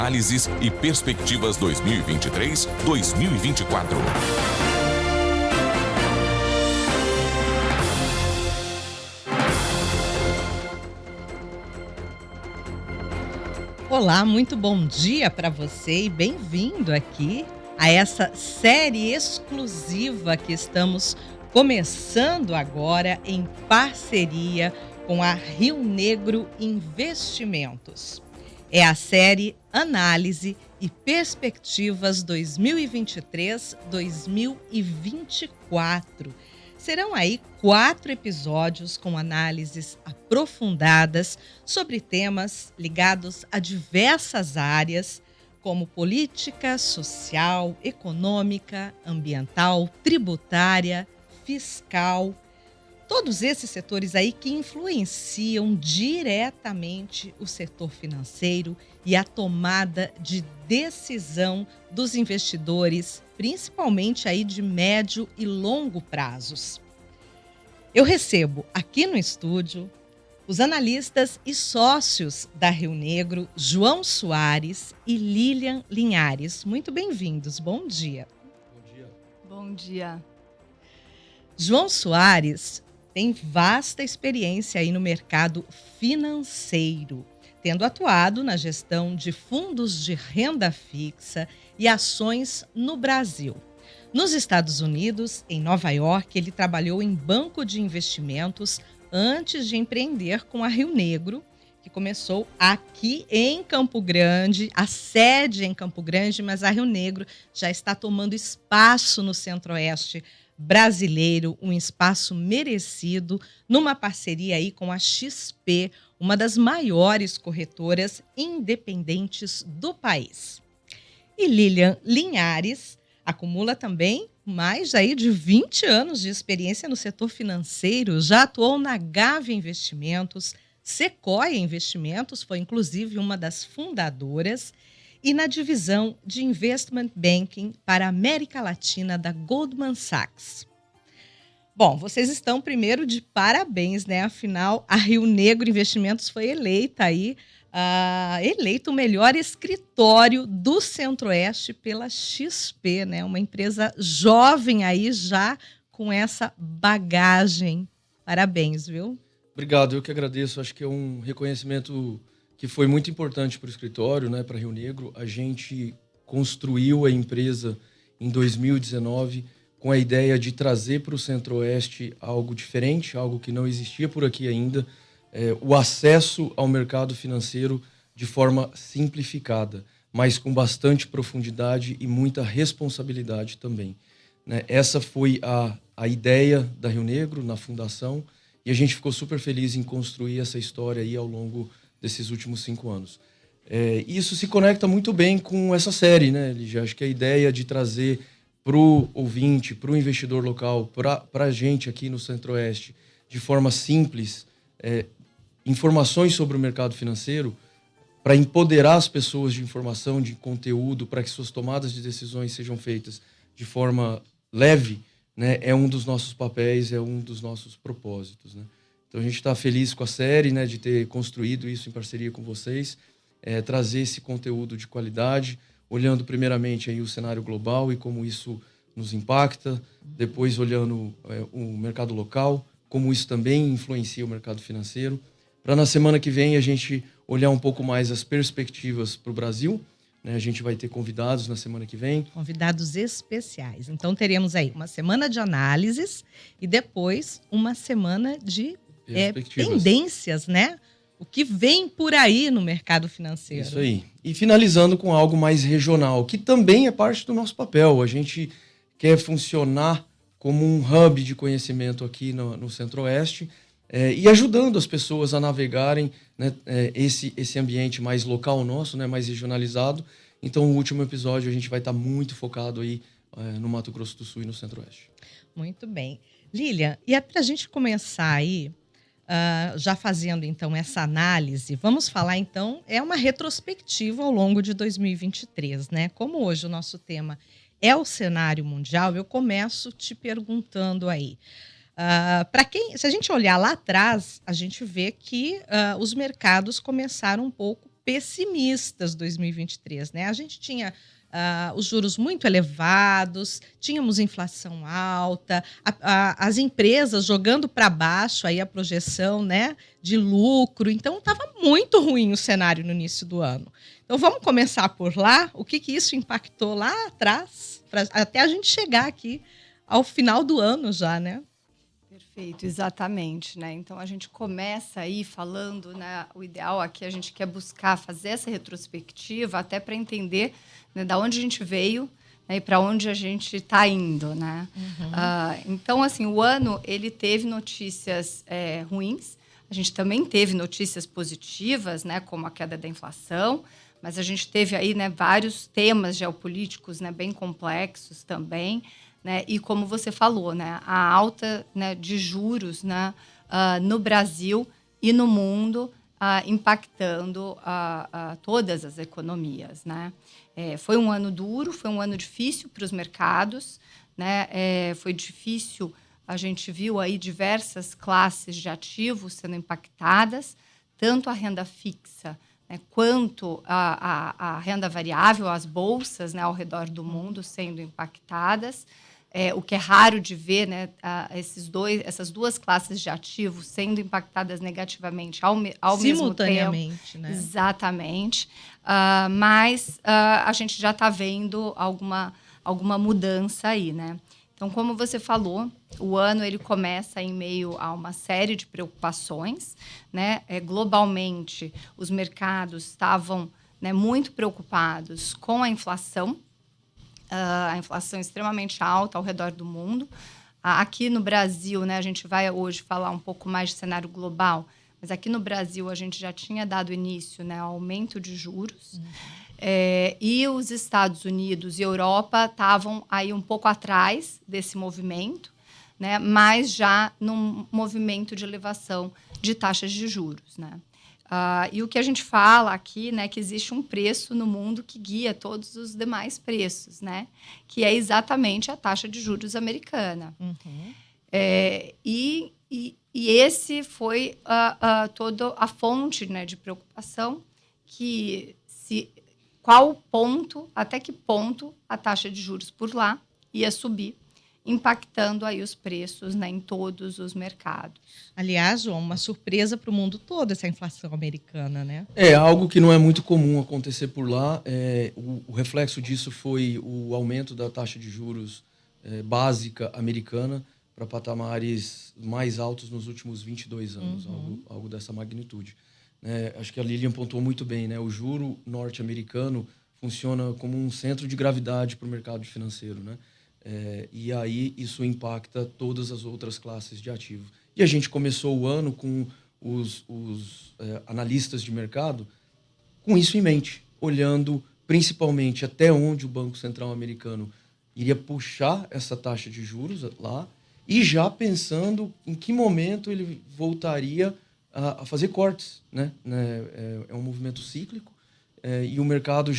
Análises e Perspectivas 2023-2024. Olá, muito bom dia para você e bem-vindo aqui a essa série exclusiva que estamos começando agora em parceria com a Rio Negro Investimentos. É a série Análise e Perspectivas 2023-2024. Serão aí 4 episódios com análises aprofundadas sobre temas ligados a diversas áreas, como política, social, econômica, ambiental, tributária, fiscal. Todos esses setores aí que influenciam diretamente o setor financeiro e a tomada de decisão dos investidores, principalmente aí de médio e longo prazos. Eu recebo aqui no estúdio os analistas e sócios da Rio Negro, João Soares e Lilian Linhares. Muito bem-vindos, bom dia. Bom dia. Bom dia. João Soares tem vasta experiência aí no mercado financeiro, tendo atuado na gestão de fundos de renda fixa e ações no Brasil. Nos Estados Unidos, em Nova York, ele trabalhou em banco de investimentos antes de empreender com a Rio Negro, que começou aqui em Campo Grande, a sede em Campo Grande, mas a Rio Negro já está tomando espaço no Centro-Oeste brasileiro, um espaço merecido, numa parceria aí com a XP, uma das maiores corretoras independentes do país. E Lilian Linhares acumula também mais aí de 20 anos de experiência no setor financeiro, já atuou na Gávea Investimentos, Sequoia Investimentos, foi inclusive uma das fundadoras, e na divisão de Investment Banking para a América Latina da Goldman Sachs. Bom, vocês estão primeiro de parabéns, né? Afinal, a Rio Negro Investimentos foi eleita aí, eleito o melhor escritório do Centro-Oeste pela XP, né? Uma empresa jovem aí já com essa bagagem. Parabéns, viu? Obrigado, eu que agradeço. Acho que é um reconhecimento que foi muito importante para o escritório, né, para Rio Negro. A gente construiu a empresa em 2019 com a ideia de trazer para o Centro-Oeste algo diferente, algo que não existia por aqui ainda, o acesso ao mercado financeiro de forma simplificada, mas com bastante profundidade e muita responsabilidade também, né? Essa foi a ideia da Rio Negro na fundação e a gente ficou super feliz em construir essa história aí ao longo desses últimos 5 anos. Isso se conecta muito bem com essa série, né, Lígia? Acho que a ideia de trazer para o ouvinte, para o investidor local, para a gente aqui no Centro-Oeste, de forma simples, informações sobre o mercado financeiro, para empoderar as pessoas de informação, de conteúdo, para que suas tomadas de decisões sejam feitas de forma leve, né, é um dos nossos papéis, é um dos nossos propósitos, né? Então a gente está feliz com a série, né, de ter construído isso em parceria com vocês, trazer esse conteúdo de qualidade, olhando primeiramente aí o cenário global e como isso nos impacta, depois olhando o mercado local, como isso também influencia o mercado financeiro, para na semana que vem a gente olhar um pouco mais as perspectivas para o Brasil, né? A gente vai ter convidados na semana que vem. Convidados especiais. Então teremos aí uma semana de análises e depois uma semana de tendências, né? O que vem por aí no mercado financeiro. Isso aí. E finalizando com algo mais regional, que também é parte do nosso papel. A gente quer funcionar como um hub de conhecimento aqui no Centro-Oeste e ajudando as pessoas a navegarem, né, esse ambiente mais local nosso, né, mais regionalizado. Então, o último episódio a gente vai estar muito focado aí no Mato Grosso do Sul e no Centro-Oeste. Muito bem. Lilian, e para a gente começar aí, já fazendo então essa análise, vamos falar então, é uma retrospectiva ao longo de 2023, né? Como hoje o nosso tema é o cenário mundial, eu começo te perguntando aí. Se a gente olhar lá atrás, a gente vê que os mercados começaram um pouco pessimistas 2023, né? A gente tinha os juros muito elevados, tínhamos inflação alta, as empresas jogando para baixo aí a projeção, né, de lucro. Então, estava muito ruim o cenário no início do ano. Então, vamos começar por lá? O que isso impactou lá atrás, até a gente chegar aqui ao final do ano já, né? Perfeito, exatamente, né? Então a gente começa aí falando, né? O ideal aqui a gente quer buscar fazer essa retrospectiva até para entender, né, da onde a gente veio, né, e para onde a gente está indo, né? Então, assim, o ano ele teve notícias ruins. A gente também teve notícias positivas, né? Como a queda da inflação. Mas a gente teve aí, né, vários temas geopolíticos, né, bem complexos também. Né? E como você falou, né, a alta, né, de juros, né, no Brasil e no mundo, impactando todas as economias. Né? Foi um ano duro, foi um ano difícil para os mercados, né? Foi difícil, a gente viu aí diversas classes de ativos sendo impactadas, tanto a renda fixa, né, quanto a renda variável, as bolsas, né, ao redor do mundo sendo impactadas. O que é raro de ver, né, essas duas classes de ativos sendo impactadas negativamente ao mesmo tempo. Simultaneamente, né? Exatamente. Mas a gente já está vendo alguma mudança aí, né? Então, como você falou, o ano ele começa em meio a uma série de preocupações, né? Globalmente, os mercados estavam, né, muito preocupados com a inflação extremamente alta ao redor do mundo. Aqui no Brasil, né, a gente vai hoje falar um pouco mais de cenário global, mas aqui no Brasil a gente já tinha dado início, né, ao aumento de juros. E os Estados Unidos e Europa estavam aí um pouco atrás desse movimento, né, mas já num movimento de elevação de taxas de juros, né? E o que a gente fala aqui, né, que existe um preço no mundo que guia todos os demais preços, né, que é exatamente a taxa de juros americana. E esse foi toda a fonte, né, de preocupação, que até que ponto a taxa de juros por lá ia subir, impactando aí os preços, né, em todos os mercados. Aliás, João, uma surpresa para o mundo todo essa inflação americana, né? É algo que não é muito comum acontecer por lá. O reflexo disso foi o aumento da taxa de juros básica americana para patamares mais altos nos últimos 22 anos, algo dessa magnitude. Acho que a Lilian pontuou muito bem, né? O juro norte-americano funciona como um centro de gravidade para o mercado financeiro, né? E aí isso impacta todas as outras classes de ativo. E a gente começou o ano com os analistas de mercado com isso em mente, olhando principalmente até onde o Banco Central americano iria puxar essa taxa de juros lá e já pensando em que momento ele voltaria a fazer cortes, né? É um movimento cíclico e o mercado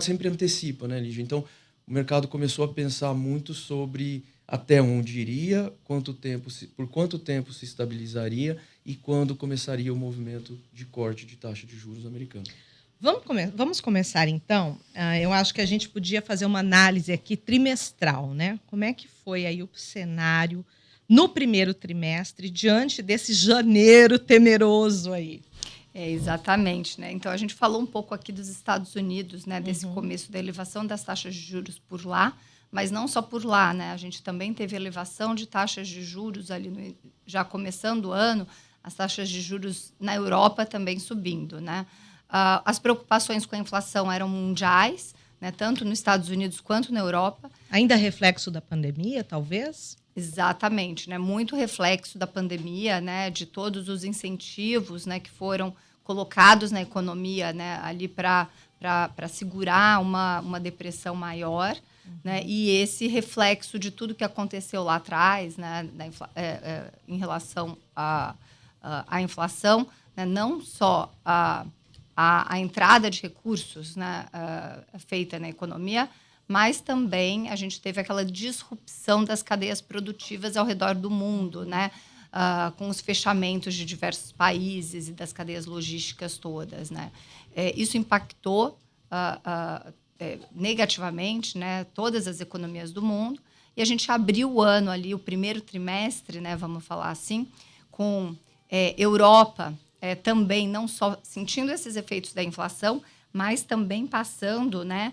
sempre antecipa, né, Lígia? Então, o mercado começou a pensar muito sobre até onde iria, por quanto tempo se estabilizaria e quando começaria o movimento de corte de taxa de juros americano. Vamos começar, então. Eu acho que a gente podia fazer uma análise aqui trimestral, né? Como é que foi aí o cenário no primeiro trimestre, diante desse janeiro temeroso aí? Exatamente, né? Então, a gente falou um pouco aqui dos Estados Unidos, né? Desse começo da elevação das taxas de juros por lá, mas não só por lá, né? A gente também teve elevação de taxas de juros ali, já começando o ano, as taxas de juros na Europa também subindo, né? As preocupações com a inflação eram mundiais, né? Tanto nos Estados Unidos quanto na Europa. Ainda reflexo da pandemia, talvez? Exatamente, né? Muito reflexo da pandemia, né? De todos os incentivos, né, que foram colocados na economia, né, ali para segurar uma depressão maior, né? E esse reflexo de tudo que aconteceu lá atrás, né, em relação à inflação, né? Não só a entrada de recursos, né, feita na economia, mas também a gente teve aquela disrupção das cadeias produtivas ao redor do mundo, né? com os fechamentos de diversos países e das cadeias logísticas todas, né? Isso impactou negativamente, né, todas as economias do mundo, e a gente abriu o ano ali, o primeiro trimestre, né, vamos falar assim, com Europa também não só sentindo esses efeitos da inflação, mas também passando, né,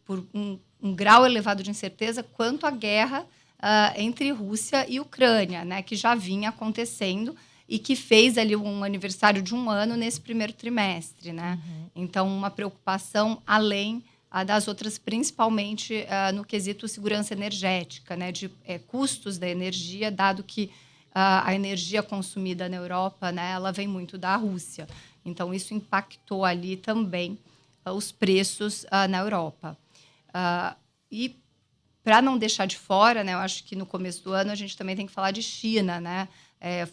por um grau elevado de incerteza quanto à guerra entre Rússia e Ucrânia, né, que já vinha acontecendo e que fez ali um aniversário de um ano nesse primeiro trimestre, né? Uhum. Então, uma preocupação além das outras, principalmente no quesito segurança energética, né, de custos da energia, dado que a energia consumida na Europa, né, ela vem muito da Rússia. Então, isso impactou ali também os preços na Europa. E, para não deixar de fora, né, eu acho que no começo do ano a gente também tem que falar de China, né?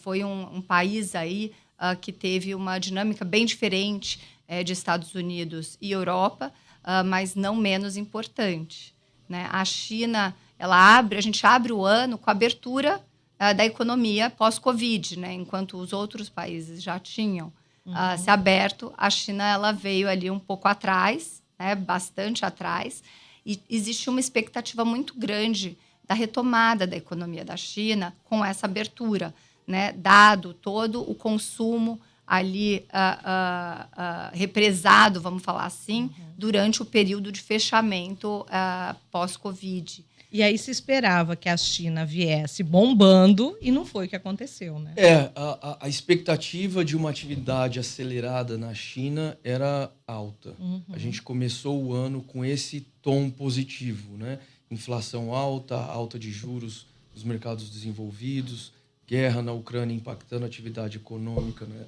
Foi um país aí que teve uma dinâmica bem diferente de Estados Unidos e Europa, mas não menos importante, né? A China, a gente abre o ano com a abertura da economia pós-Covid, né? Enquanto os outros países já tinham se aberto, a China ela veio ali um pouco atrás, né? Bastante atrás, e existe uma expectativa muito grande da retomada da economia da China com essa abertura, né? Dado todo o consumo ali represado, vamos falar assim, durante o período de fechamento pós-Covid. E aí se esperava que a China viesse bombando e não foi o que aconteceu, né? A expectativa de uma atividade acelerada na China era alta. A gente começou o ano com esse tom positivo, né? Inflação alta, alta de juros nos mercados desenvolvidos, guerra na Ucrânia impactando a atividade econômica, né,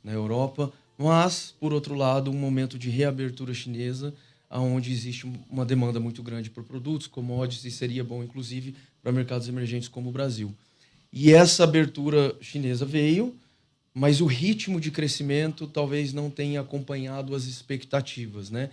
na Europa, mas, por outro lado, um momento de reabertura chinesa, onde existe uma demanda muito grande por produtos, commodities, e seria bom, inclusive, para mercados emergentes como o Brasil. E essa abertura chinesa veio, mas o ritmo de crescimento talvez não tenha acompanhado as expectativas, né?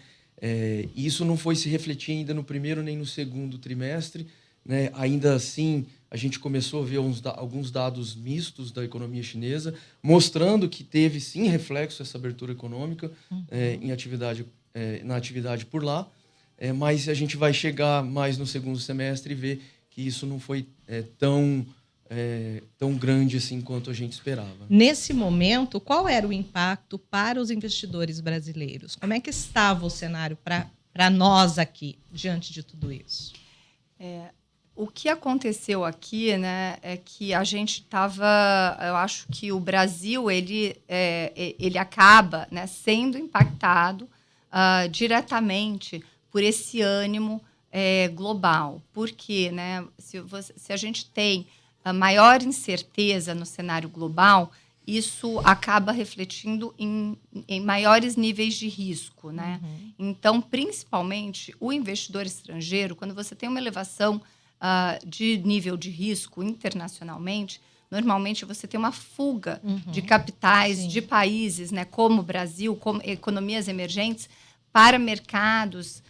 Isso não foi se refletir ainda no primeiro nem no segundo trimestre, né? Ainda assim, a gente começou a ver alguns dados mistos da economia chinesa, mostrando que teve, sim, reflexo essa abertura econômica na atividade por lá, mas a gente vai chegar mais no segundo semestre e ver que isso não foi tão grande assim quanto a gente esperava. Nesse momento, qual era o impacto para os investidores brasileiros? Como é que estava o cenário para nós aqui, diante de tudo isso? O que aconteceu aqui, né, é que a gente estava, eu acho que o Brasil ele acaba, né, sendo impactado diretamente por esse ânimo global. Porque, né, se a gente tem a maior incerteza no cenário global, isso acaba refletindo em maiores níveis de risco, né? Então, principalmente, o investidor estrangeiro, quando você tem uma elevação de nível de risco internacionalmente, normalmente você tem uma fuga de capitais, sim, de países, né, como o Brasil, como economias emergentes, para mercados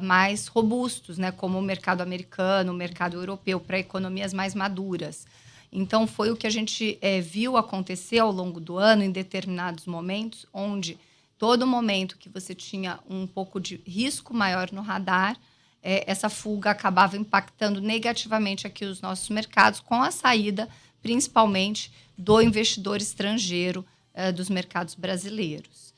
mais robustos, né, como o mercado americano, o mercado europeu, para economias mais maduras. Então, foi o que a gente viu acontecer ao longo do ano, em determinados momentos, onde todo momento que você tinha um pouco de risco maior no radar, essa fuga acabava impactando negativamente aqui os nossos mercados, com a saída, principalmente, do investidor estrangeiro dos mercados brasileiros.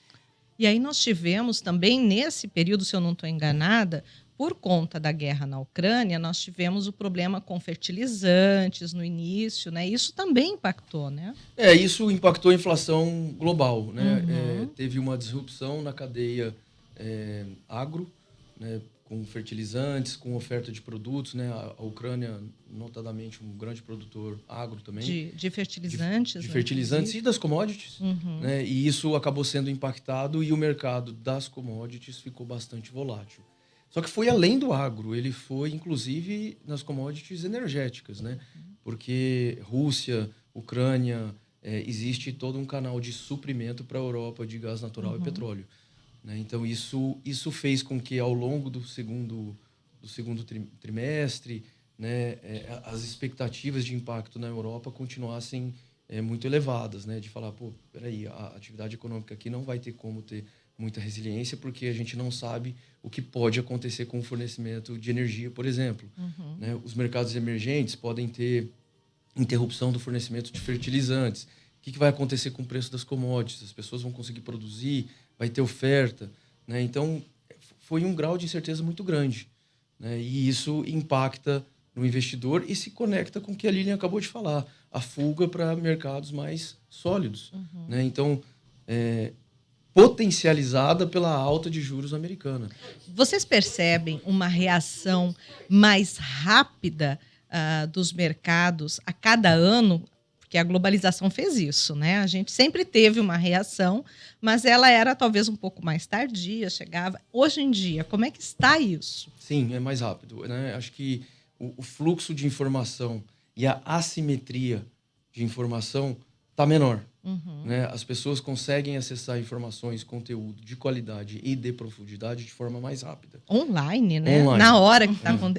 E aí nós tivemos também, nesse período, se eu não estou enganada, por conta da guerra na Ucrânia, nós tivemos o problema com fertilizantes no início, né? Isso também impactou, né? Isso impactou a inflação global, né? Teve uma disrupção na cadeia agro, né? Com fertilizantes, com oferta de produtos, né? A Ucrânia, notadamente, um grande produtor agro também. De fertilizantes. De fertilizantes e das commodities. Né? E isso acabou sendo impactado e o mercado das commodities ficou bastante volátil. Só que foi além do agro, ele foi, inclusive, nas commodities energéticas, né? Porque Rússia, Ucrânia, existe todo um canal de suprimento para a Europa de gás natural e petróleo. Né? Então, isso fez com que, ao longo do segundo trimestre, né, as expectativas de impacto na Europa continuassem muito elevadas, né, de falar, pô, peraí, a atividade econômica aqui não vai ter como ter muita resiliência porque a gente não sabe o que pode acontecer com o fornecimento de energia, por exemplo. Né? Os mercados emergentes podem ter interrupção do fornecimento de fertilizantes. O que vai acontecer com o preço das commodities? As pessoas vão conseguir produzir? Vai ter oferta? Né? Então, foi um grau de incerteza muito grande. Né? E isso impacta no investidor e se conecta com o que a Lilian acabou de falar, a fuga para mercados mais sólidos. Né? Então, potencializada pela alta de juros americana. Vocês percebem uma reação mais rápida dos mercados a cada ano? Porque a globalização fez isso, né? A gente sempre teve uma reação, mas ela era talvez um pouco mais tardia, chegava. Hoje em dia, como é que está isso? Sim, é mais rápido. Né? Acho que o fluxo de informação e a assimetria de informação está menor. Né? As pessoas conseguem acessar informações, conteúdo de qualidade e de profundidade de forma mais rápida. Online, né? Online. Na hora que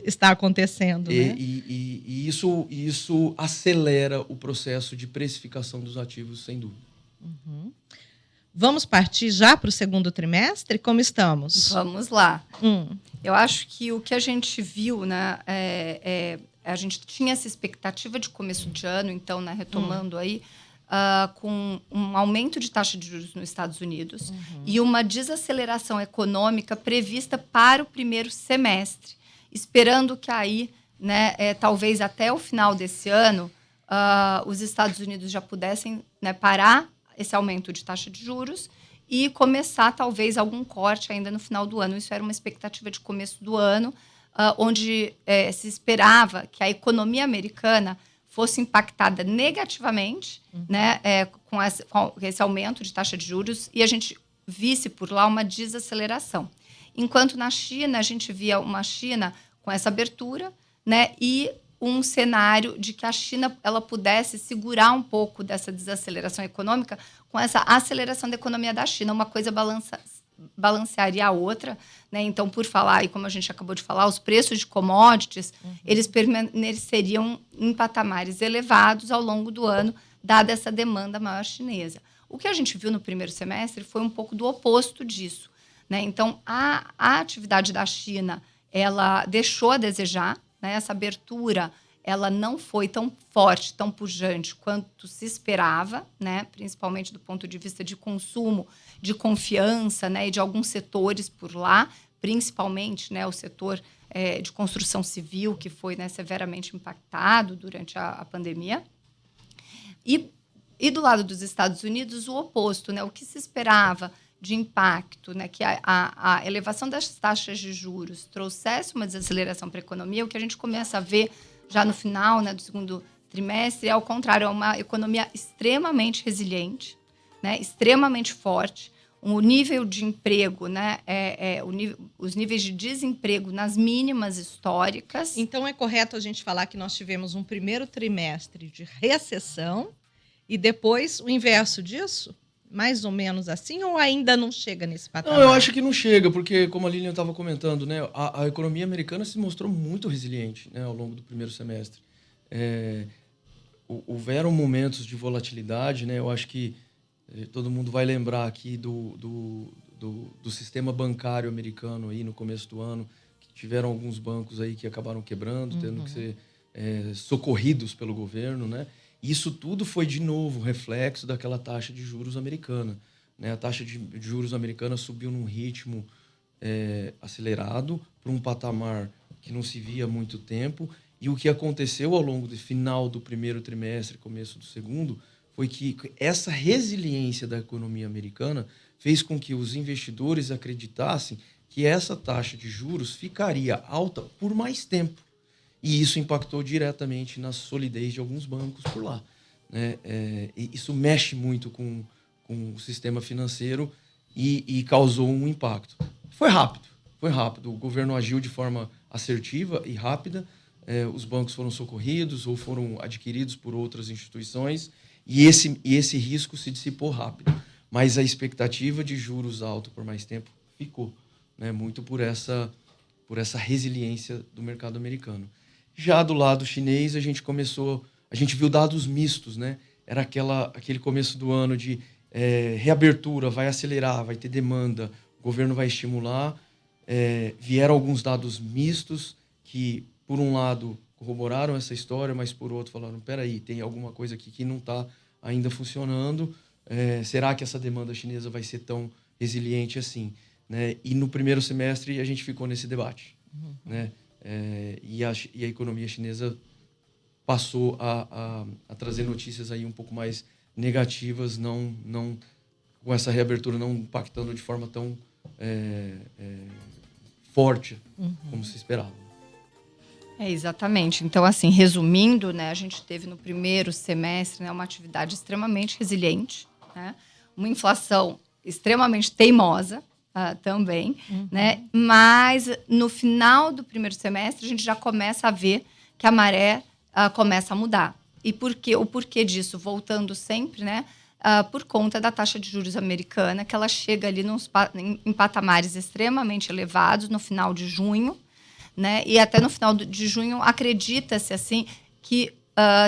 está acontecendo, né? E isso acelera o processo de precificação dos ativos, sem dúvida. Vamos partir já para o segundo trimestre? Como estamos? Vamos lá. Eu acho que o que a gente viu, né, a gente tinha essa expectativa de começo de ano, então, né, retomando aí, com um aumento de taxa de juros nos Estados Unidos e uma desaceleração econômica prevista para o primeiro semestre, esperando que aí, né, talvez até o final desse ano, os Estados Unidos já pudessem, né, parar esse aumento de taxa de juros e começar talvez algum corte ainda no final do ano. Isso era uma expectativa de começo do ano, onde se esperava que a economia americana fosse impactada negativamente, né, com esse aumento de taxa de juros, e a gente visse por lá uma desaceleração. Enquanto na China, a gente via uma China com essa abertura, né, e um cenário de que a China ela pudesse segurar um pouco dessa desaceleração econômica com essa aceleração da economia da China. Uma coisa balancearia a outra, né? Então, por falar, e como a gente acabou de falar, os preços de commodities, eles permaneceriam em patamares elevados ao longo do ano, dada essa demanda maior chinesa. O que a gente viu no primeiro semestre foi um pouco do oposto disso, né? Então, a atividade da China, ela deixou a desejar, né? Essa abertura, ela não foi tão forte, tão pujante quanto se esperava, né? Principalmente do ponto de vista de consumo, de confiança, né? E de alguns setores por lá, principalmente, né, o setor de construção civil, que foi, né, severamente impactado durante a pandemia. E do lado dos Estados Unidos, o oposto, né? O que se esperava de impacto, né, que a elevação das taxas de juros trouxesse uma desaceleração para a economia, o que a gente começa a ver já no final, né, do segundo trimestre, ao contrário, é uma economia extremamente resiliente, né, extremamente forte, o nível de emprego, né, os níveis de desemprego nas mínimas históricas. Então, é correto a gente falar que nós tivemos um primeiro trimestre de recessão e depois o inverso disso? Mais ou menos assim, ou ainda não chega nesse patamar? Não, eu acho que não chega, porque, como a Lilian estava comentando, né, a economia americana se mostrou muito resiliente, né, ao longo do primeiro semestre. Houveram momentos de volatilidade, né, eu acho que todo mundo vai lembrar aqui do sistema bancário americano aí no começo do ano, que tiveram alguns bancos aí que acabaram quebrando, tendo que ser socorridos pelo governo, né? Isso tudo foi, de novo, reflexo daquela taxa de juros americana. Né? A taxa de juros americana subiu num ritmo acelerado para um patamar que não se via há muito tempo. E o que aconteceu ao longo do final do primeiro trimestre, começo do segundo, foi que essa resiliência da economia americana fez com que os investidores acreditassem que essa taxa de juros ficaria alta por mais tempo. E isso impactou diretamente na solidez de alguns bancos por lá. Né? Isso mexe muito com o sistema financeiro e causou um impacto. Foi rápido. O governo agiu de forma assertiva e rápida. Os bancos foram socorridos ou foram adquiridos por outras instituições e esse risco se dissipou rápido. Mas a expectativa de juros altos por mais tempo ficou, né? Muito por essa resiliência do mercado americano. Já do lado chinês, a gente viu dados mistos, né? Era aquele começo do ano de reabertura, vai acelerar, vai ter demanda, o governo vai estimular. Vieram alguns dados mistos que, por um lado, corroboraram essa história, mas por outro falaram, peraí, tem alguma coisa aqui que não está ainda funcionando. Será que essa demanda chinesa vai ser tão resiliente assim? Né? E no primeiro semestre a gente ficou nesse debate. Né? E a economia chinesa passou a trazer notícias aí um pouco mais negativas, não com essa reabertura não impactando de forma tão forte como se esperava. Exatamente. Então, assim, resumindo, né, a gente teve no primeiro semestre, né, uma atividade extremamente resiliente, né, uma inflação extremamente teimosa também, né, mas no final do primeiro semestre a gente já começa a ver que a maré começa a mudar. E o porquê disso? Voltando sempre, né, por conta da taxa de juros americana, que ela chega ali em patamares extremamente elevados no final de junho, né? E até no final de junho acredita-se assim que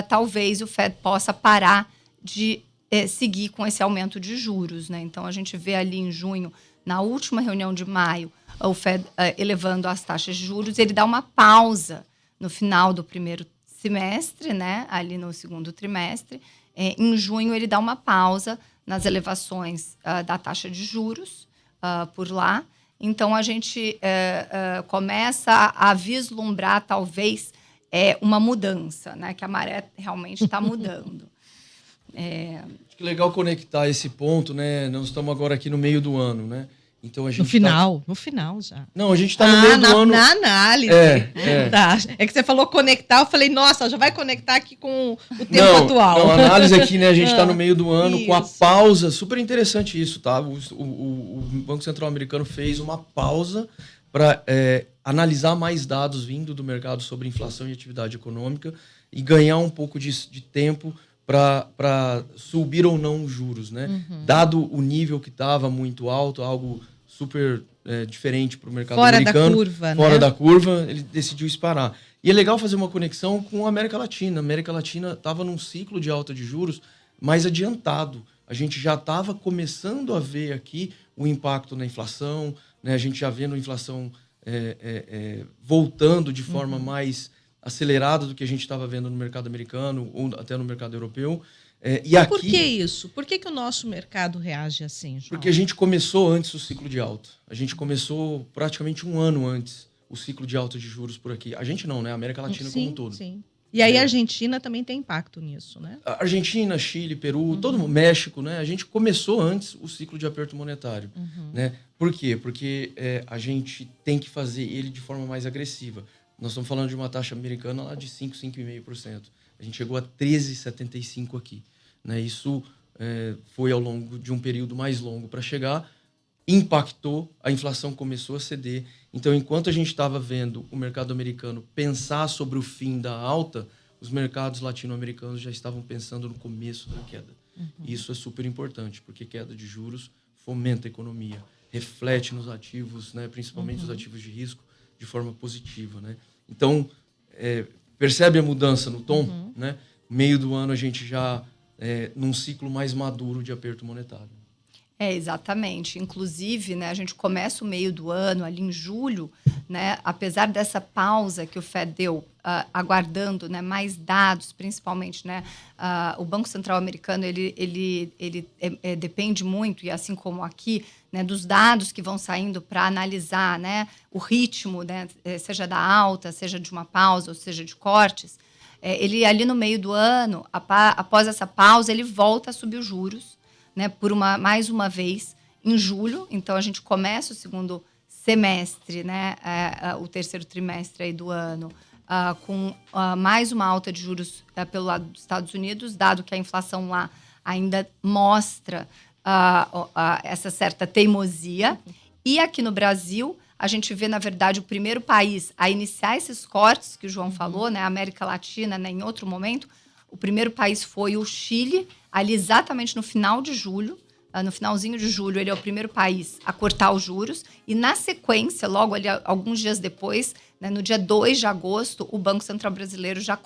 talvez o Fed possa parar de seguir com esse aumento de juros, né? Então a gente vê ali em junho, na última reunião de maio, o Fed elevando as taxas de juros. Ele dá uma pausa no final do primeiro semestre, né? Ali no segundo trimestre. Em junho ele dá uma pausa nas elevações da taxa de juros por lá. Então, a gente começa a vislumbrar, talvez, uma mudança, né? Que a maré realmente está mudando. Acho que é legal conectar esse ponto, né? Nós estamos agora aqui no meio do ano, né? Então, a gente no final já. Não, a gente está no meio do ano... Na análise. Tá. É que você falou conectar, eu falei, nossa, já vai conectar aqui com o tempo atual. Não, a análise aqui, né? A gente está no meio do ano isso. Com a pausa. Super interessante isso, tá? O Banco Central Americano fez uma pausa para analisar mais dados vindo do mercado sobre inflação e atividade econômica e ganhar um pouco de tempo para subir ou não os juros, né? Dado o nível que estava muito alto, algo super diferente para o mercado americano. Fora da curva, ele decidiu parar. E é legal fazer uma conexão com a América Latina. A América Latina estava num ciclo de alta de juros mais adiantado. A gente já estava começando a ver aqui o impacto na inflação, né? A gente já vendo a inflação voltando de forma mais acelerada do que a gente estava vendo no mercado americano ou até no mercado europeu. E aqui, por que isso? Por que o nosso mercado reage assim, João? Porque a gente começou antes o ciclo de alta. A gente começou praticamente um ano antes o ciclo de alta de juros por aqui. A gente não, né? A América Latina como um todo. Sim. E aí a Argentina também tem impacto nisso, né? A Argentina, Chile, Peru, todo mundo, México, né? A gente começou antes o ciclo de aperto monetário. Né? Por quê? Porque a gente tem que fazer ele de forma mais agressiva. Nós estamos falando de uma taxa americana lá de 5, 5,5%. A gente chegou a 13,75% aqui. Né? Isso foi ao longo de um período mais longo para chegar, impactou, a inflação começou a ceder. Então, enquanto a gente estava vendo o mercado americano pensar sobre o fim da alta, os mercados latino-americanos já estavam pensando no começo da queda. Isso é super importante, porque queda de juros fomenta a economia, reflete nos ativos, né? Principalmente os ativos de risco, de forma positiva. Né? Então, percebe a mudança no tom? Né? Meio do ano a gente já num ciclo mais maduro de aperto monetário. Exatamente. Inclusive, né, a gente começa o meio do ano, ali em julho, né, apesar dessa pausa que o Fed deu, aguardando, né, mais dados, principalmente, né, o Banco Central americano ele depende muito, e assim como aqui, né, dos dados que vão saindo para analisar, né, o ritmo, né, seja da alta, seja de uma pausa, ou seja de cortes. Ele ali no meio do ano, após essa pausa, ele volta a subir os juros, né, mais uma vez em julho. Então a gente começa o segundo semestre, né, o terceiro trimestre aí do ano, com mais uma alta de juros pelo lado dos Estados Unidos, dado que a inflação lá ainda mostra essa certa teimosia. E aqui no Brasil, a gente vê, na verdade, o primeiro país a iniciar esses cortes que o João falou, né? A América Latina, né? Em outro momento, o primeiro país foi o Chile, ali exatamente no final de julho, no finalzinho de julho, ele é o primeiro país a cortar os juros. E, na sequência, logo ali, alguns dias depois, né, no dia 2 de agosto, o Banco Central Brasileiro já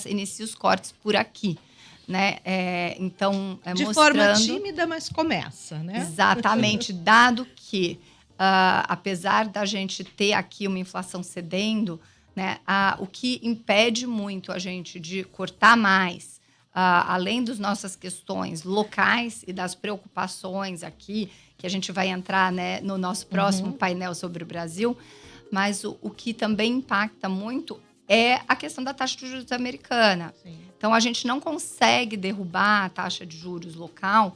inicia os cortes por aqui. Né? Então, de mostrando... forma tímida, mas começa, né? Exatamente, dado que, apesar da gente ter aqui uma inflação cedendo, né, o que impede muito a gente de cortar mais, além das nossas questões locais e das preocupações aqui, que a gente vai entrar, né, no nosso próximo painel sobre o Brasil, mas o que também impacta muito é a questão da taxa de juros americana. Sim. Então, a gente não consegue derrubar a taxa de juros local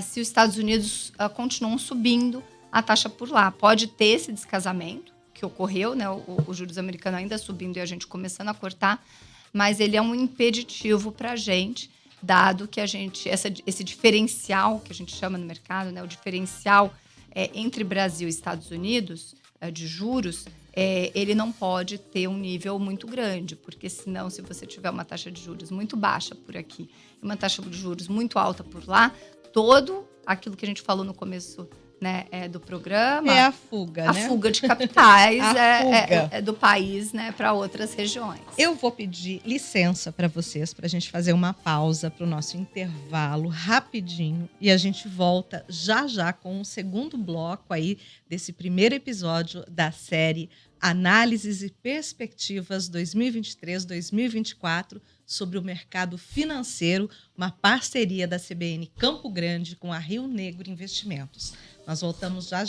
se os Estados Unidos continuam subindo a taxa por lá. Pode ter esse descasamento que ocorreu, né? O juros americano ainda subindo e a gente começando a cortar, mas ele é um impeditivo para a gente, dado que esse diferencial que a gente chama no mercado, né? O diferencial entre Brasil e Estados Unidos de juros, ele não pode ter um nível muito grande, porque senão, se você tiver uma taxa de juros muito baixa por aqui e uma taxa de juros muito alta por lá, todo aquilo que a gente falou no começo, né, do programa... É a fuga, né? A fuga de capitais do país, né, para outras regiões. Eu vou pedir licença para vocês, para a gente fazer uma pausa para o nosso intervalo rapidinho e a gente volta já com o segundo bloco aí desse primeiro episódio da série Análises e Perspectivas 2023-2024 sobre o mercado financeiro, uma parceria da CBN Campo Grande com a Rio Negro Investimentos. Nós voltamos já.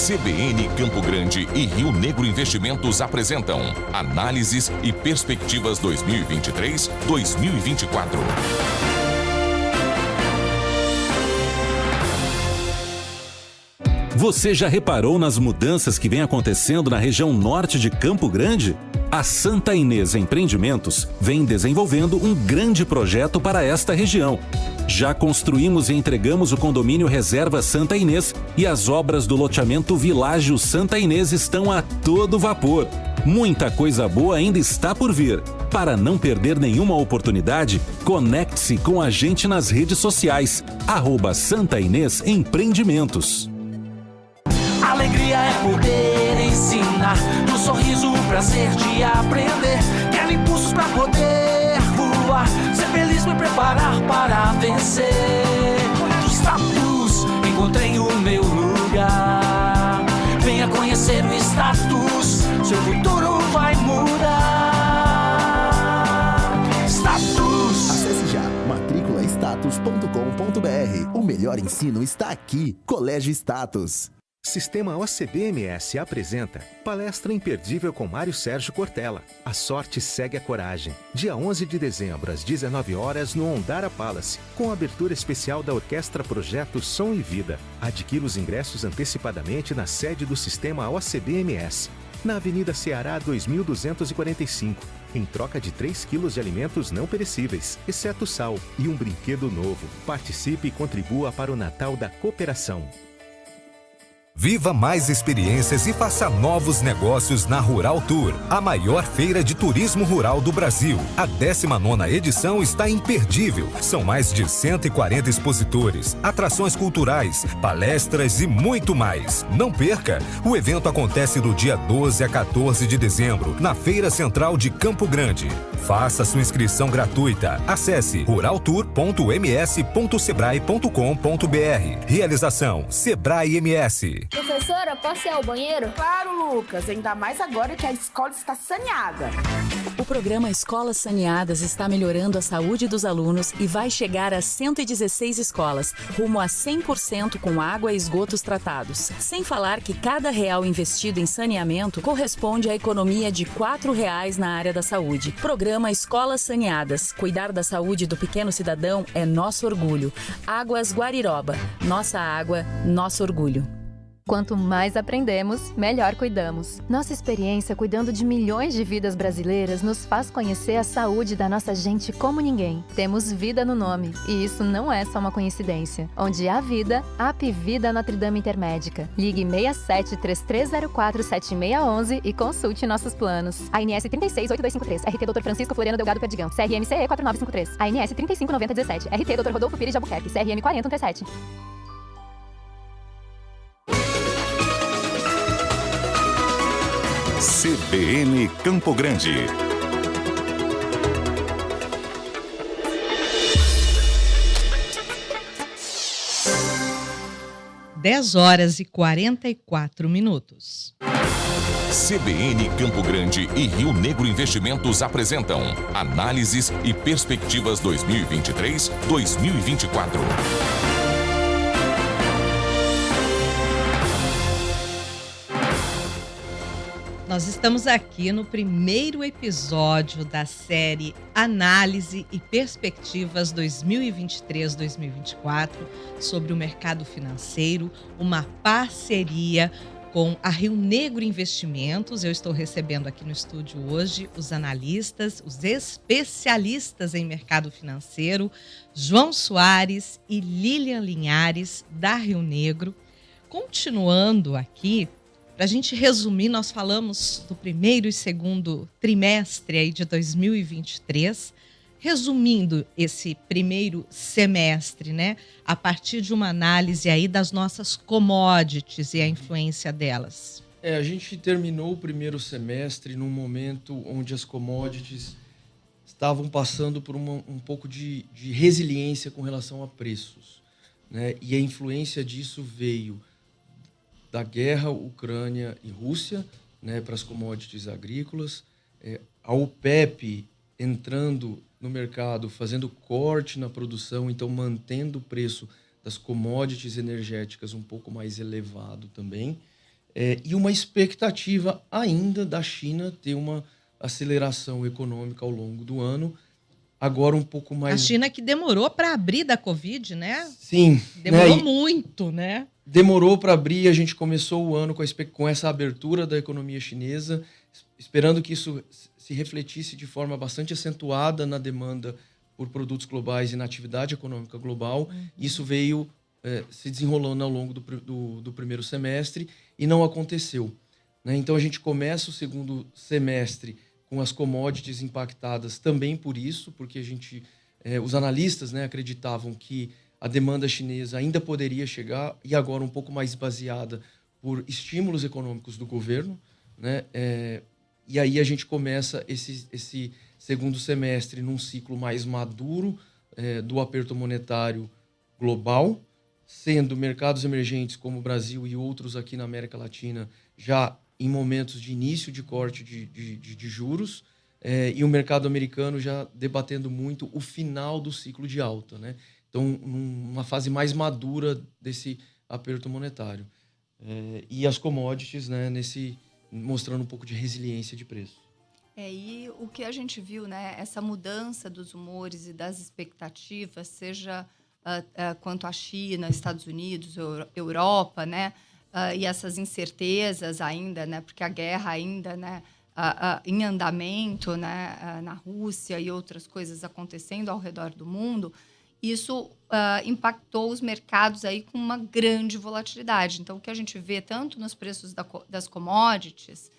CBN Campo Grande e Rio Negro Investimentos apresentam Análises e Perspectivas 2023-2024. Você já reparou nas mudanças que vem acontecendo na região norte de Campo Grande? A Santa Inês Empreendimentos vem desenvolvendo um grande projeto para esta região. Já construímos e entregamos o condomínio Reserva Santa Inês e as obras do loteamento Világio Santa Inês estão a todo vapor. Muita coisa boa ainda está por vir. Para não perder nenhuma oportunidade, conecte-se com a gente nas redes sociais, @Santa Inês Empreendimentos. Alegria é poder ensinar, no sorriso o prazer de aprender. Quero impulsos pra poder voar, ser feliz, me preparar para vencer. Do status, encontrei o meu lugar. Venha conhecer o status, seu futuro vai mudar. Status. Acesse já matriculastatus.com.br. O melhor ensino está aqui. Colégio Status. Sistema OCB-MS apresenta palestra imperdível com Mário Sérgio Cortella. A sorte segue a coragem. Dia 11 de dezembro, às 19 horas, no Ondara Palace, com abertura especial da Orquestra Projeto Som e Vida. Adquira os ingressos antecipadamente na sede do Sistema OCB-MS, na Avenida Ceará 2245, em troca de 3 quilos de alimentos não perecíveis, exceto sal, e um brinquedo novo. Participe e contribua para o Natal da Cooperação. Viva mais experiências e faça novos negócios na Rural Tour, a maior feira de turismo rural do Brasil. A 19ª edição está imperdível. São mais de 140 expositores, atrações culturais, palestras e muito mais. Não perca! O evento acontece do dia 12 a 14 de dezembro, na Feira Central de Campo Grande. Faça sua inscrição gratuita. Acesse ruraltour.ms.sebrae.com.br. Realização Sebrae MS. Professora, posso ir ao banheiro? Claro, Lucas, ainda mais agora que a escola está saneada. O programa Escolas Saneadas está melhorando a saúde dos alunos e vai chegar a 116 escolas, rumo a 100% com água e esgotos tratados. Sem falar que cada real investido em saneamento corresponde à economia de R$ 4 na área da saúde. Programa Escolas Saneadas. Cuidar da saúde do pequeno cidadão é nosso orgulho. Águas Guariroba. Nossa água, nosso orgulho. Quanto mais aprendemos, melhor cuidamos. Nossa experiência cuidando de milhões de vidas brasileiras nos faz conhecer a saúde da nossa gente como ninguém. Temos vida no nome, e isso não é só uma coincidência. Onde há vida, há Apivida Notre Dame Intermédica. Ligue 67 3304 7611 e consulte nossos planos. ANS 368253, RT Dr. Francisco Floriano Delgado Perdigão, CRM-CE 4953. ANS 359017, RT Dr. Rodolfo Pires de Albuquerque, CRM 4017. CBN Campo Grande. Dez horas e 44 minutos. CBN Campo Grande e Rio Negro Investimentos apresentam Análises e Perspectivas 2023-2024. Nós estamos aqui no primeiro episódio da série Análise e Perspectivas 2023-2024 sobre o mercado financeiro, uma parceria com a Rio Negro Investimentos. Eu estou recebendo aqui no estúdio hoje os analistas, os especialistas em mercado financeiro, João Soares e Lilian Linhares, da Rio Negro. Continuando aqui, para a gente resumir, nós falamos do primeiro e segundo trimestre aí de 2023, resumindo esse primeiro semestre, né, a partir de uma análise aí das nossas commodities e a influência delas. A gente terminou o primeiro semestre num momento onde as commodities estavam passando por um pouco de resiliência com relação a preços, né? E a influência disso veio da guerra Ucrânia e Rússia, né, para as commodities agrícolas, a OPEP entrando no mercado, fazendo corte na produção, então mantendo o preço das commodities energéticas um pouco mais elevado também, e uma expectativa ainda da China ter uma aceleração econômica ao longo do ano, agora um pouco mais... A China que demorou para abrir da Covid, né? Sim. Demorou muito, né? Demorou para abrir, a gente começou o ano com essa abertura da economia chinesa, esperando que isso se refletisse de forma bastante acentuada na demanda por produtos globais e na atividade econômica global. Isso veio se desenrolando ao longo do primeiro semestre e não aconteceu, né? Então a gente começa o segundo semestre com as commodities impactadas também por isso, porque os analistas, né, acreditavam que a demanda chinesa ainda poderia chegar, e agora um pouco mais baseada por estímulos econômicos do governo, né? E aí a gente começa esse segundo semestre num ciclo mais maduro do aperto monetário global, sendo mercados emergentes como o Brasil e outros aqui na América Latina já em momentos de início de corte de juros, e o mercado americano já debatendo muito o final do ciclo de alta, né? Então, numa fase mais madura desse aperto monetário. E as commodities, né, mostrando um pouco de resiliência de preço. E o que a gente viu, né, essa mudança dos humores e das expectativas, seja quanto à China, Estados Unidos, Europa, né, e essas incertezas ainda, né, porque a guerra ainda, né, em andamento, né, na Rússia e outras coisas acontecendo ao redor do mundo, isso impactou os mercados aí com uma grande volatilidade. Então, o que a gente vê tanto nos preços das commodities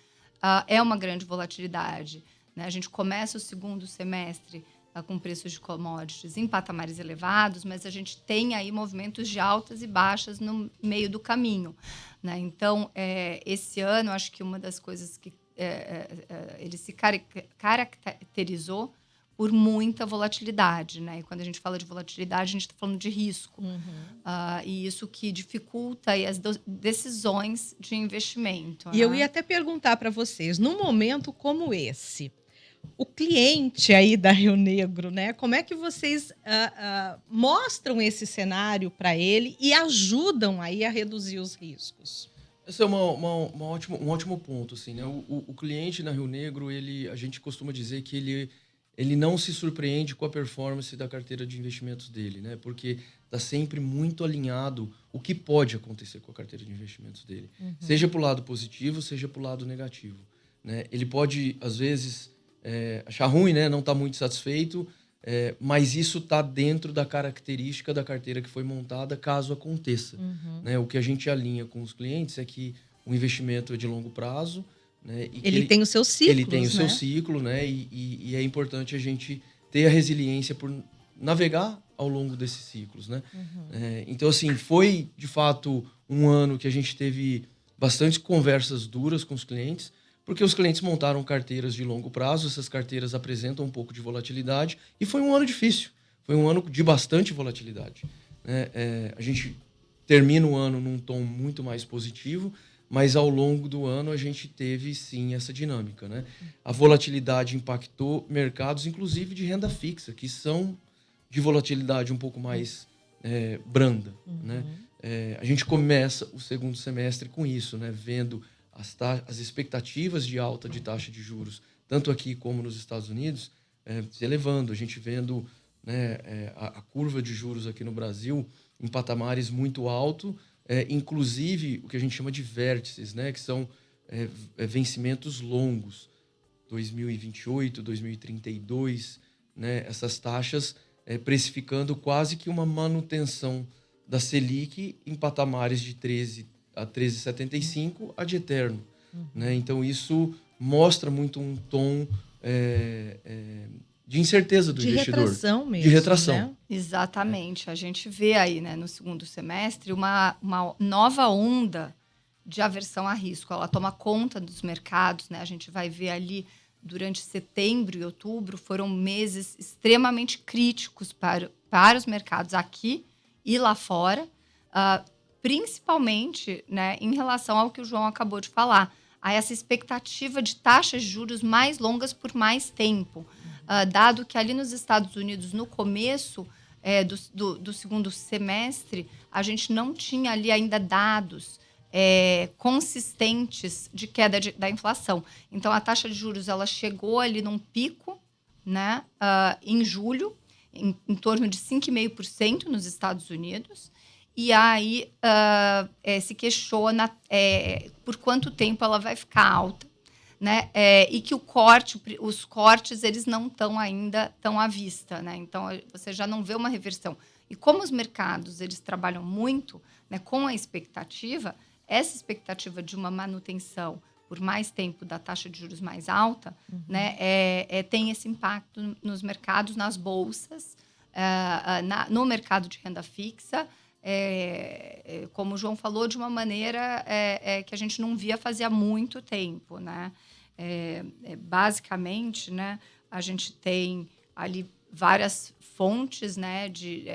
é uma grande volatilidade, né? A gente começa o segundo semestre com preços de commodities em patamares elevados, mas a gente tem aí movimentos de altas e baixas no meio do caminho, né? Então, esse ano, acho que uma das coisas que ele se caracterizou por muita volatilidade, né? E quando a gente fala de volatilidade, a gente está falando de risco. E isso que dificulta aí as decisões de investimento. E eu ia até perguntar para vocês, num momento como esse, o cliente aí da Rio Negro, né? Como é que vocês mostram esse cenário para ele e ajudam aí a reduzir os riscos? Esse é um ótimo ponto, assim, né? O cliente na Rio Negro, a gente costuma dizer que ele ele não se surpreende com a performance da carteira de investimentos dele, né? Porque está sempre muito alinhado o que pode acontecer com a carteira de investimentos dele. Seja para o lado positivo, seja para o lado negativo, né? Ele pode, às vezes, achar ruim, né? Não está muito satisfeito, mas isso está dentro da característica da carteira que foi montada, caso aconteça. Né? O que a gente alinha com os clientes é que o investimento é de longo prazo, né? E ele tem o seu ciclo. Ele tem o seu ciclo, né? E é importante a gente ter a resiliência por navegar ao longo desses ciclos, né? Então, assim, foi, de fato, um ano que a gente teve bastante conversas duras com os clientes, porque os clientes montaram carteiras de longo prazo, essas carteiras apresentam um pouco de volatilidade, e foi um ano difícil, foi um ano de bastante volatilidade, né? A gente termina o ano num tom muito mais positivo, mas ao longo do ano a gente teve, sim, essa dinâmica, né? A volatilidade impactou mercados, inclusive de renda fixa, que são de volatilidade um pouco mais branda, né? A gente começa o segundo semestre com isso, né? Vendo as expectativas de alta de taxa de juros, tanto aqui como nos Estados Unidos, se elevando. A gente vendo, né, a curva de juros aqui no Brasil em patamares muito altos, inclusive o que a gente chama de vértices, né, que são vencimentos longos, 2028, 2032, né, essas taxas precificando quase que uma manutenção da Selic em patamares de 13 a 13,75 a de eterno. Né? Então, isso mostra muito um tom de incerteza do investidor. De retração mesmo. De retração. Né? Exatamente. A gente vê aí, né, no segundo semestre uma nova onda de aversão a risco. Ela toma conta dos mercados, né? A gente vai ver ali durante setembro e outubro foram meses extremamente críticos para os mercados aqui e lá fora, principalmente, né, em relação ao que o João acabou de falar, a essa expectativa de taxas de juros mais longas por mais tempo. Dado que ali nos Estados Unidos, no começo do segundo semestre, a gente não tinha ali ainda dados consistentes de queda da inflação. Então, a taxa de juros ela chegou ali num pico, né, em julho, em torno de 5,5% nos Estados Unidos, e aí se questiona por quanto tempo ela vai ficar alta, né? E que os cortes eles não estão ainda tão à vista, né? Então você já não vê uma reversão. E como os mercados eles trabalham muito, né, com a expectativa, essa expectativa de uma manutenção por mais tempo da taxa de juros mais alta, né, tem esse impacto nos mercados, nas bolsas, no mercado de renda fixa, como o João falou, de uma maneira que a gente não via fazia muito tempo, né? Basicamente, né, a gente tem ali várias fontes, né,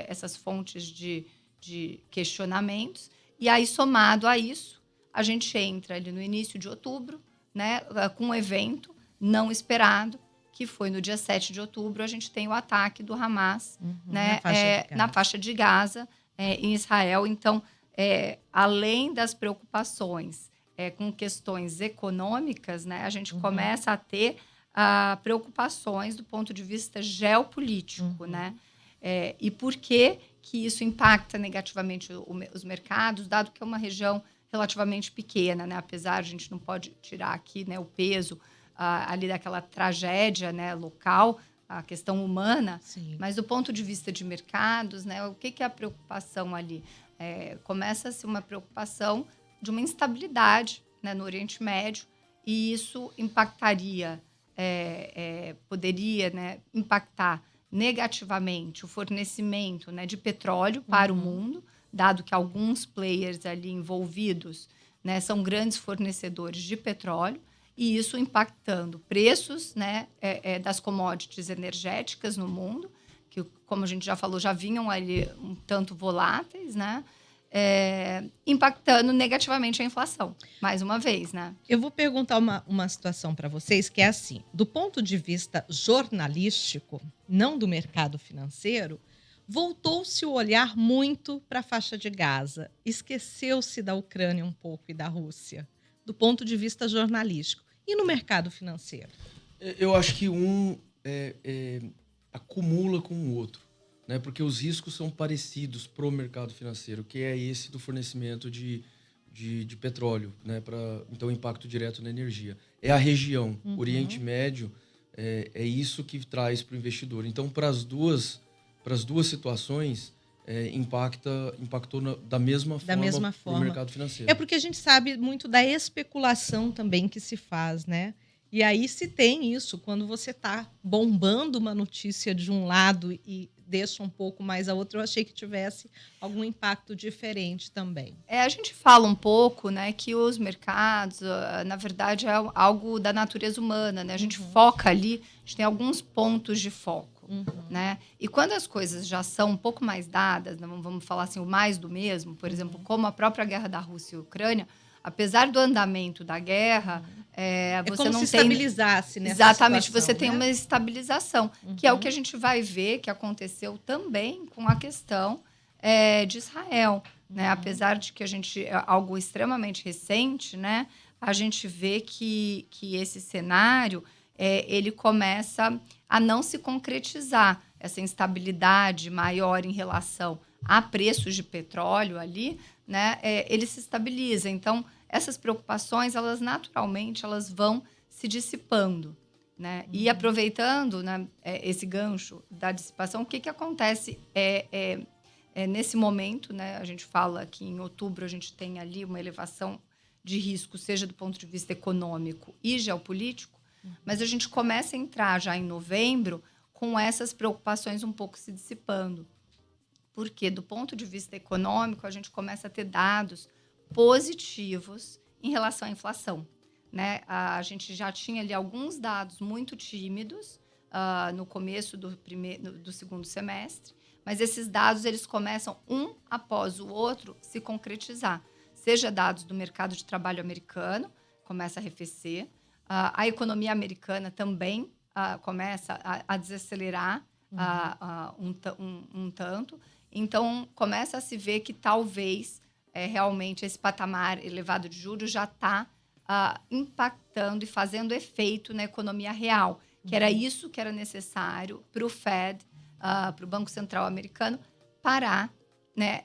essas fontes de questionamentos, e aí, somado a isso, a gente entra ali no início de outubro, né, com um evento não esperado, que foi no dia 7 de outubro, a gente tem o ataque do Hamas, né, na faixa de Gaza, em Israel. Então, além das preocupações com questões econômicas, né, a gente começa a ter preocupações do ponto de vista geopolítico, né? E por que isso impacta negativamente os mercados, dado que é uma região relativamente pequena, né? Apesar, a gente não pode tirar aqui, né, o peso ali daquela tragédia, né, local, a questão humana, sim, mas do ponto de vista de mercados, né, o que é a preocupação ali? Começa-se uma preocupação de uma instabilidade, né, no Oriente Médio, e isso impactaria, poderia, né, impactar negativamente o fornecimento, né, de petróleo para o mundo, dado que alguns players ali envolvidos, né, são grandes fornecedores de petróleo, e isso impactando preços, né, das commodities energéticas no mundo, que, como a gente já falou, já vinham ali um tanto voláteis, né, impactando negativamente a inflação, mais uma vez, né? Eu vou perguntar uma situação para vocês que é assim, do ponto de vista jornalístico, não do mercado financeiro, voltou-se o olhar muito para a faixa de Gaza, esqueceu-se da Ucrânia um pouco e da Rússia, do ponto de vista jornalístico. E no mercado financeiro? Eu acho que acumula com o outro, né? Porque os riscos são parecidos para o mercado financeiro, que é esse do fornecimento de petróleo, né? Então, impacto direto na energia. É a região, Oriente Médio, é isso que traz para o investidor. Então, para as duas situações, impactou da mesma forma para o mercado financeiro. É porque a gente sabe muito da especulação também que se faz, né? E aí se tem isso, quando você está bombando uma notícia de um lado e deixa um pouco mais a outra, eu achei que tivesse algum impacto diferente também. A gente fala um pouco, né, que os mercados, na verdade, é algo da natureza humana, né? A gente foca ali, a gente tem alguns pontos de foco, né? E quando as coisas já são um pouco mais dadas, né, vamos falar assim, o mais do mesmo, por exemplo, como a própria guerra da Rússia e Ucrânia, apesar do andamento da guerra, você como não se tem... estabilizasse nessa Exatamente, situação, você tem né? uma estabilização, que é o que a gente vai ver que aconteceu também com a questão de Israel, né? Apesar de que algo extremamente recente, né? A gente vê que esse cenário ele começa a não se concretizar, essa instabilidade maior em relação a preços de petróleo ali, né? Ele se estabiliza. Então, essas preocupações, elas naturalmente elas vão se dissipando, né? E aproveitando, né, esse gancho da dissipação, o que acontece nesse momento, né? A gente fala que em outubro a gente tem ali uma elevação de risco, seja do ponto de vista econômico e geopolítico, mas a gente começa a entrar já em novembro com essas preocupações um pouco se dissipando. Porque, do ponto de vista econômico, a gente começa a ter dados positivos em relação à inflação, né? A gente já tinha ali alguns dados muito tímidos no começo do segundo semestre, mas esses dados eles começam, um após o outro, se concretizar. Seja dados do mercado de trabalho americano, começa a arrefecer, a economia americana também começa a desacelerar um tanto. Então, começa a se ver que talvez realmente esse patamar elevado de juros já está impactando e fazendo efeito na economia real, que era isso que era necessário para o Fed, para o Banco Central americano, parar, né?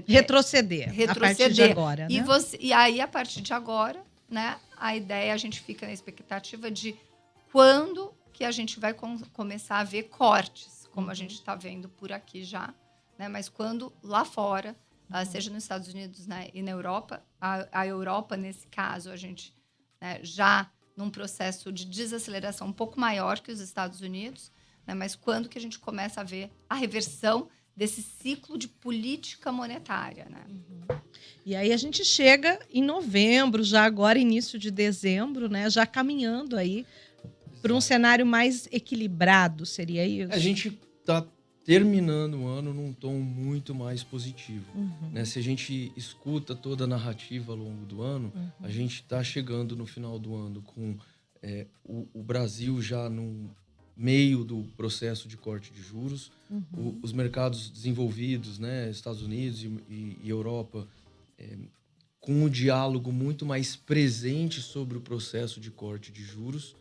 Retroceder a partir de agora, né? E aí, a partir de agora, né, a ideia, a gente fica na expectativa de quando que a gente vai começar a ver cortes, como a gente está vendo por aqui já, né? Mas quando lá fora, seja nos Estados Unidos, né, e na Europa, a Europa, nesse caso, a gente, né, já num processo de desaceleração um pouco maior que os Estados Unidos, né, mas quando que a gente começa a ver a reversão desse ciclo de política monetária, né? E aí a gente chega em novembro, já agora início de dezembro, né, já caminhando aí para um cenário mais equilibrado, seria isso? A gente está terminando o ano num tom muito mais positivo, né? Se a gente escuta toda a narrativa ao longo do ano, a gente está chegando no final do ano com o Brasil já no meio do processo de corte de juros, os mercados desenvolvidos, né, Estados Unidos e Europa, com um diálogo muito mais presente sobre o processo de corte de juros,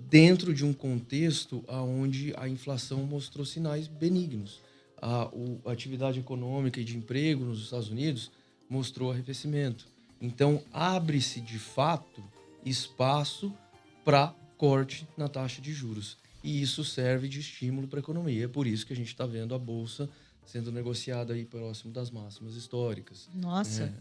dentro de um contexto onde a inflação mostrou sinais benignos. A atividade econômica e de emprego nos Estados Unidos mostrou arrefecimento. Então, abre-se, de fato, espaço para corte na taxa de juros. E isso serve de estímulo para a economia. É por isso que a gente está vendo a Bolsa sendo negociada aí próximo das máximas históricas. Nossa,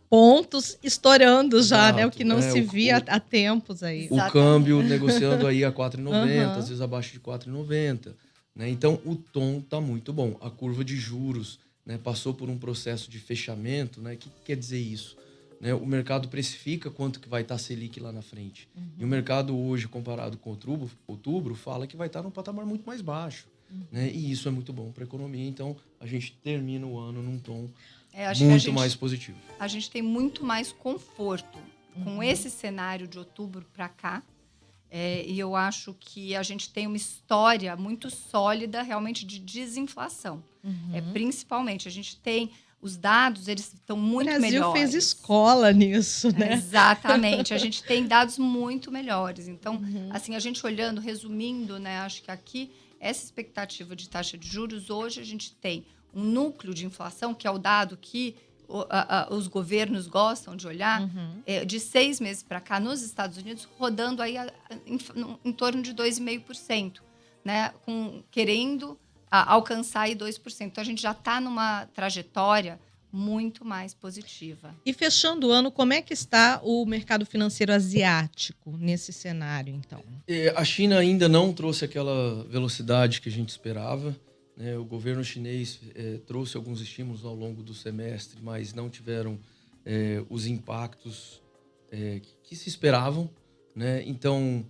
pontos estourando já, Exato. né? O que não se via há tempos aí. O câmbio negociando aí a 4,90, às vezes abaixo de 4,90. Né? Então, o tom está muito bom. A curva de juros, né, passou por um processo de fechamento. Né? O que quer dizer isso? Né? O mercado precifica quanto que vai estar a Selic lá na frente. E o mercado hoje, comparado com outubro, fala que vai estar num patamar muito mais baixo. Né? E isso é muito bom para a economia. Então, a gente termina o ano num tom muito mais positivo. A gente tem muito mais conforto com esse cenário de outubro para cá. E eu acho que a gente tem uma história muito sólida, realmente, de desinflação. Principalmente, a gente tem os dados, eles estão muito melhores. O Brasil fez escola nisso, né? Exatamente. A gente tem dados muito melhores. Então, assim, a gente olhando, resumindo, né? Acho que aqui, essa expectativa de taxa de juros, hoje a gente tem um núcleo de inflação, que é o dado que os governos gostam de olhar, de 6 meses para cá, nos Estados Unidos, rodando aí em torno de 2,5%, né? Querendo alcançar aí 2%. Então, a gente já está numa trajetória muito mais positiva. E fechando o ano, como é que está o mercado financeiro asiático nesse cenário, então? A China ainda não trouxe aquela velocidade que a gente esperava. O governo chinês trouxe alguns estímulos ao longo do semestre, mas não tiveram os impactos que se esperavam, né? Então,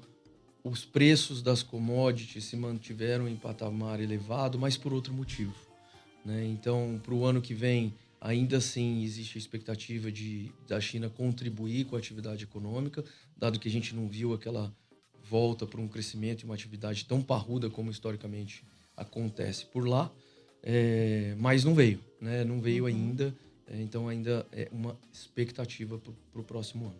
os preços das commodities se mantiveram em patamar elevado, mas por outro motivo, né? Então, para o ano que vem, ainda assim existe a expectativa da China contribuir com a atividade econômica, dado que a gente não viu aquela volta para um crescimento e uma atividade tão parruda como historicamente acontece por lá, mas não veio, né? Não veio ainda, então ainda é uma expectativa para o próximo ano.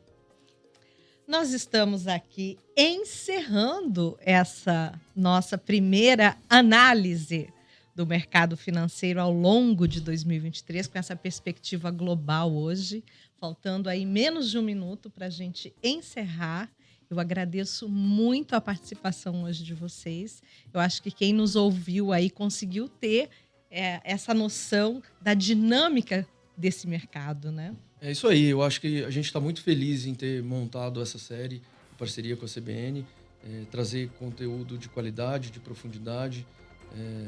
Nós estamos aqui encerrando essa nossa primeira análise do mercado financeiro ao longo de 2023, com essa perspectiva global hoje, faltando aí menos de um minuto para a gente encerrar. Eu agradeço muito a participação hoje de vocês. Eu acho que quem nos ouviu aí conseguiu ter essa noção da dinâmica desse mercado, né? É isso aí. Eu acho que a gente está muito feliz em ter montado essa série em parceria com a CBN, trazer conteúdo de qualidade, de profundidade.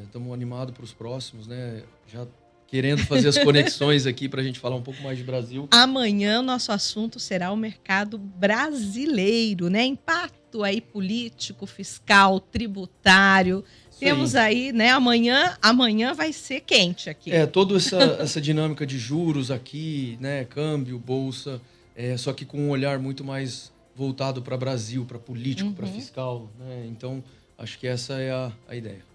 Estamos animados para os próximos, né? Já querendo fazer as conexões aqui para a gente falar um pouco mais de Brasil. Amanhã, nosso assunto será o mercado brasileiro, né? Impacto aí político, fiscal, tributário. Sim. Temos aí, né? Amanhã vai ser quente aqui. Toda essa dinâmica de juros aqui, né? Câmbio, bolsa, só que com um olhar muito mais voltado para Brasil, para político, para fiscal, né? Então, acho que essa é a ideia.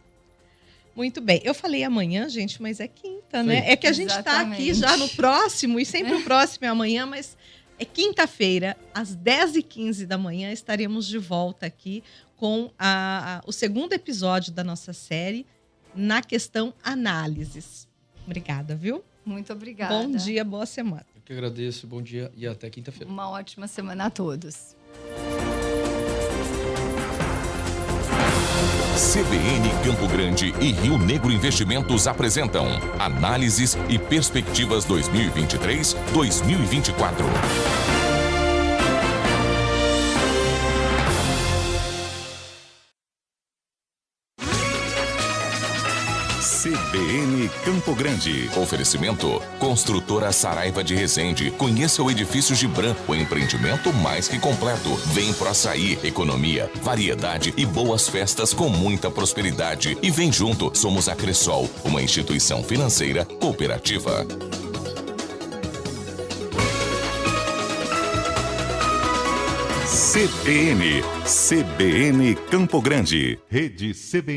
Muito bem. Eu falei amanhã, gente, mas é quinta, né? Sim. É que a gente está aqui já no próximo, e sempre o próximo é amanhã, mas é quinta-feira, às 10h15 da manhã, estaremos de volta aqui com o segundo episódio da nossa série na questão análises. Obrigada, viu? Muito obrigada. Bom dia, boa semana. Eu que agradeço, bom dia e até quinta-feira. Uma ótima semana a todos. CBN Campo Grande e Rio Negro Investimentos apresentam Análises e Perspectivas 2023-2024. CBN Campo Grande. Oferecimento: Construtora Saraiva de Resende. Conheça o Edifício Gibran, o empreendimento mais que completo. Vem pro Açaí, economia, variedade e boas festas com muita prosperidade. E vem junto, somos a Cressol, uma instituição financeira cooperativa. CBN Campo Grande. Rede CBN.